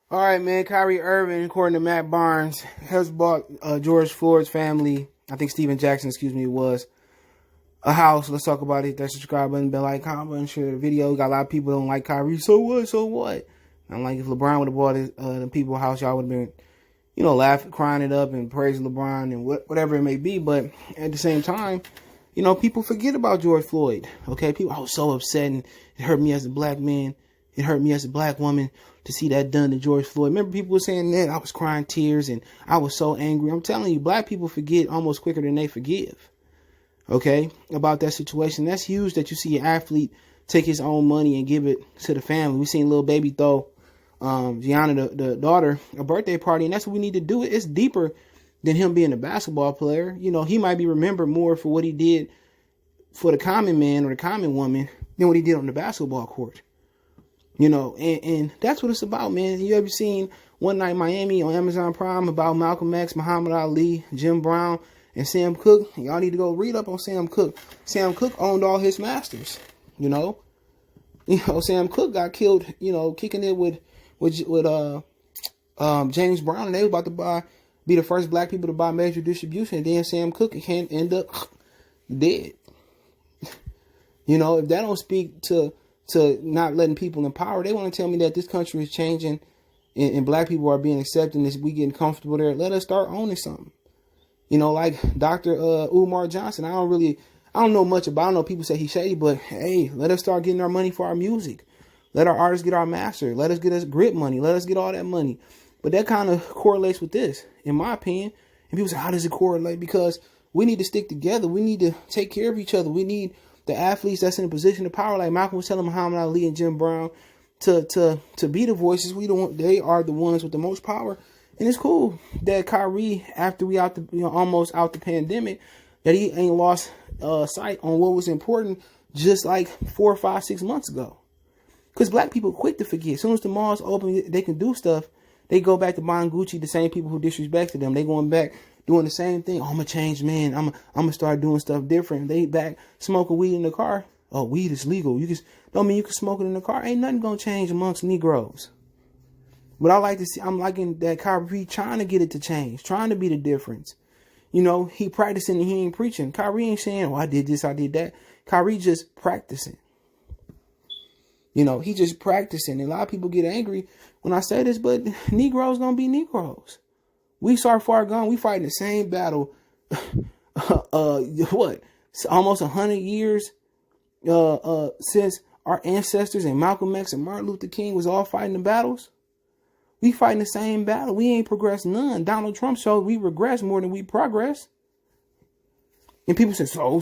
All right, man. Kyrie Irving, according to Matt Barnes, has bought George Floyd's family, I think Stephen Jackson, was a house. Let's talk about it. That subscribe button, bell icon button, share the video. Got a lot of people that don't like Kyrie. So what? So what? I'm like, if LeBron would have bought the people a house, y'all would have been, laughing, crying it up and praising LeBron and whatever it may be. But at the same time, people forget about George Floyd. Okay, people, I was so upset and it hurt me as a black man. It hurt me as a black woman to see that done to George Floyd. Remember people were saying that? I was crying tears and I was so angry. I'm telling you, black people forget almost quicker than they forgive. Okay, about that situation. That's huge that you see an athlete take his own money and give it to the family. We seen little baby throw Gianna, the daughter, a birthday party, and that's what we need to do. It's deeper than him being a basketball player. He might be remembered more for what he did for the common man or the common woman than what he did on the basketball court. And that's what it's about, man. You ever seen One Night Miami on Amazon Prime about Malcolm X, Muhammad Ali, Jim Brown, and Sam Cooke? Y'all need to go read up on Sam Cooke. Sam Cooke owned all his masters, Sam Cooke got killed, kicking it with James Brown, and they was about to be the first black people to buy major distribution, and then Sam Cooke can end up dead. If that don't speak to not letting people in power, they want to tell me that this country is changing and black people are being accepted and we getting comfortable there. Let us start owning something. Like Dr. Umar Johnson. I don't know much about it. I know people say he's shady, but hey, let us start getting our money for our music. Let our artists get our master. Let us get us grip money. Let us get all that money. But that kind of correlates with this, in my opinion. And people say, how does it correlate? Because we need to stick together. We need to take care of each other. We need the athletes that's in a position of power, like Malcolm was telling Muhammad Ali and Jim Brown, to be the voices. They are the ones with the most power. And it's cool that Kyrie, after we almost out the pandemic, that he ain't lost sight on what was important just like 4, 5, 6 months ago. Because black people quick to forget. As soon as the malls open, they can do stuff. They go back to buying Gucci, the same people who disrespected them. They going back doing the same thing. Oh, I'm a changed man. I'm gonna start doing stuff different. They back smoking weed in the car. Oh, weed is legal. Don't mean you can smoke it in the car. Ain't nothing gonna change amongst Negroes. But I like to see. I'm liking that Kyrie trying to get it to change, trying to be the difference. He practicing and he ain't preaching. Kyrie ain't saying, "Oh, I did this, I did that." Kyrie just practicing. He just practicing. And a lot of people get angry when I say this, but Negroes gonna be Negroes. We so far gone. We fighting the same battle. Almost 100 years since our ancestors and Malcolm X and Martin Luther King was all fighting the battles. We fighting the same battle. We ain't progressed none. Donald Trump showed we regress more than we progress. And people say, so.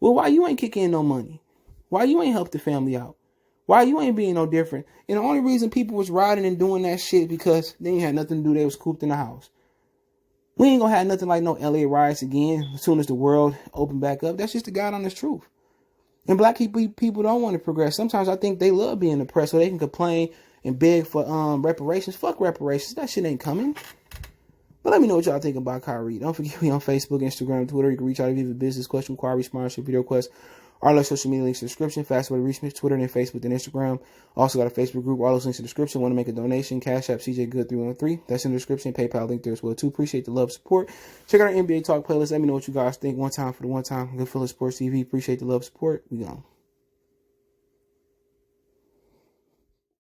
Well, why you ain't kicking in no money? Why you ain't help the family out? Why you ain't being no different? And the only reason people was riding and doing that shit because they ain't had nothing to do. They was cooped in the house. We ain't gonna have nothing like no LA riots again as soon as the world opened back up. That's just the God honest truth. And black people don't want to progress. Sometimes I think they love being oppressed so they can complain and beg for reparations. Fuck reparations. That shit ain't coming. But let me know what y'all think about Kyrie. Don't forget me on Facebook, Instagram, Twitter. You can reach out if you have a business question, inquiry, sponsorship, video request. All those social media links in the description. Fast way to reach me, Twitter, and Facebook, and Instagram. Also got a Facebook group. All those links in the description. Want to make a donation? Cash App CJ Good 313. That's in the description. PayPal link there as well too. Appreciate the love, support. Check out our NBA Talk playlist. Let me know what you guys think. One time for the one time. Good Feeling Sports TV. Appreciate the love, support. We gone.